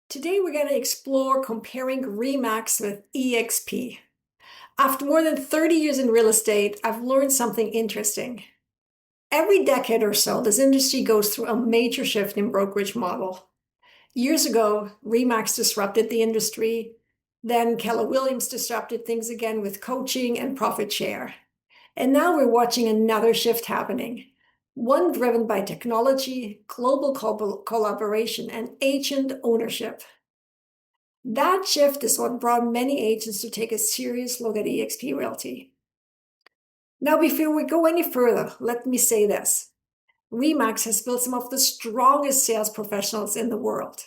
Today we're going to explore comparing RE/MAX with eXp. After more than 30 years in real estate, I've learned something interesting. Every decade or so, this industry goes through a major shift in brokerage model. Years ago, RE/MAX disrupted the industry. Then Keller Williams disrupted things again with coaching and profit share. And now we're watching another shift happening, one driven by technology, global collaboration, and agent ownership. That shift is what brought many agents to take a serious look at eXp Realty. Now, before we go any further, let me say this. RE/MAX has built some of the strongest sales professionals in the world.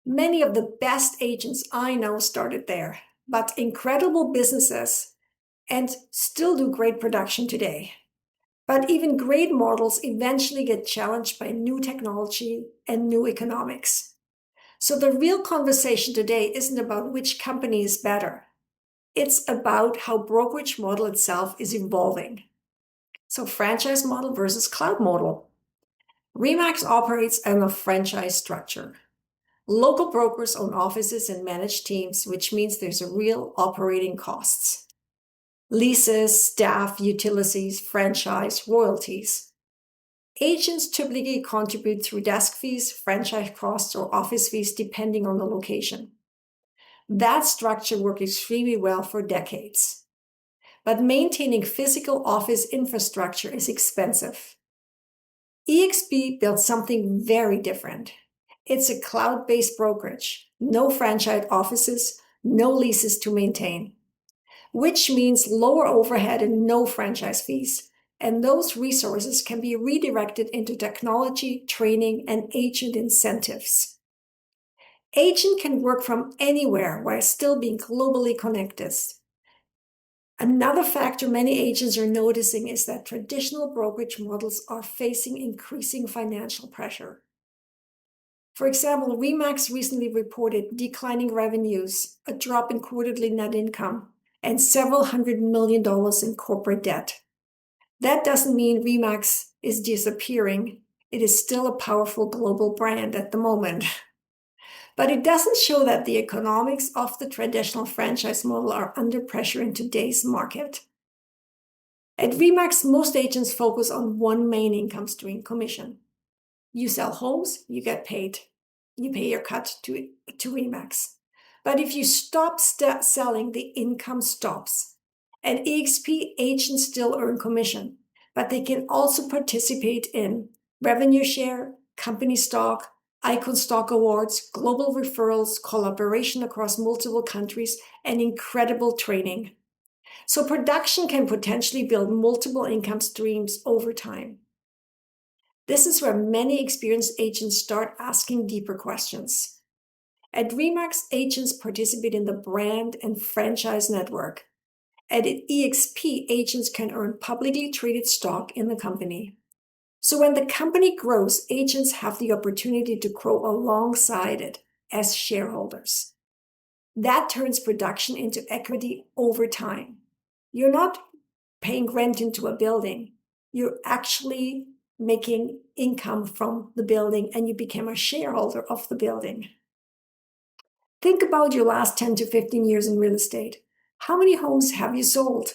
Many of the best agents I know started there, but incredible businesses and still do great production today. But even great models eventually get challenged by new technology and new economics. So the real conversation today isn't about which company is better. It's about how brokerage model itself is evolving. So franchise model versus cloud model. RE/MAX operates on a franchise structure. Local brokers own offices and manage teams, which means there's a real operating costs. Leases, staff, utilities, franchise, royalties. Agents typically contribute through desk fees, franchise costs, or office fees depending on the location. That structure worked extremely well for decades. But maintaining physical office infrastructure is expensive. eXp built something very different. It's a cloud-based brokerage, no franchise offices, no leases to maintain, which means lower overhead and no franchise fees. And those resources can be redirected into technology, training, and agent incentives. Agent can work from anywhere while still being globally connected. Another factor many agents are noticing is that traditional brokerage models are facing increasing financial pressure. For example, RE/MAX recently reported declining revenues, a drop in quarterly net income, and several $100 million in corporate debt. That doesn't mean RE/MAX is disappearing. It is still a powerful global brand at the moment. But it doesn't show that the economics of the traditional franchise model are under pressure in today's market. At RE/MAX, most agents focus on one main income stream, commission. You sell homes, you get paid. You pay your cut to RE/MAX. But if you stop selling, the income stops. At eXp, agents still earn commission, but they can also participate in revenue share, company stock, icon stock awards, global referrals, collaboration across multiple countries, and incredible training. So production can potentially build multiple income streams over time. This is where many experienced agents start asking deeper questions. At RE/MAX, agents participate in the brand and franchise network. At eXp, agents can earn publicly traded stock in the company. So when the company grows, agents have the opportunity to grow alongside it as shareholders. That turns production into equity over time. You're not paying rent into a building. You're actually making income from the building, and you become a shareholder of the building. Think about your last 10 to 15 years in real estate. How many homes have you sold?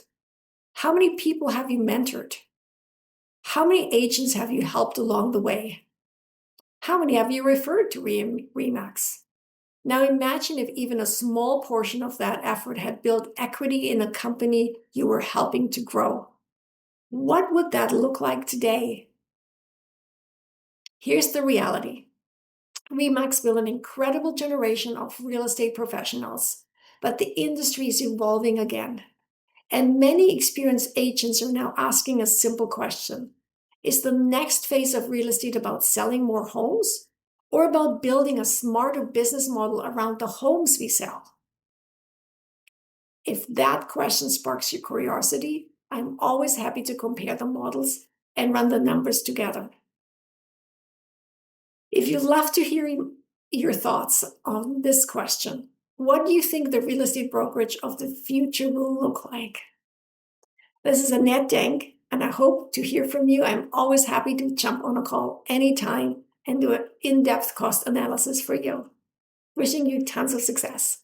How many people have you mentored? How many agents have you helped along the way? How many have you referred to RE/MAX? Now imagine if even a small portion of that effort had built equity in a company you were helping to grow. What would that look like today? Here's the reality. RE/MAX built an incredible generation of real estate professionals, but the industry is evolving again. And many experienced agents are now asking a simple question. Is the next phase of real estate about selling more homes or about building a smarter business model around the homes we sell? If that question sparks your curiosity, I'm always happy to compare the models and run the numbers together. If you'd love to hear your thoughts on this question, what do you think the real estate brokerage of the future will look like? This is Annette Denk, and I hope to hear from you. I'm always happy to jump on a call anytime and do an in-depth cost analysis for you. Wishing you tons of success.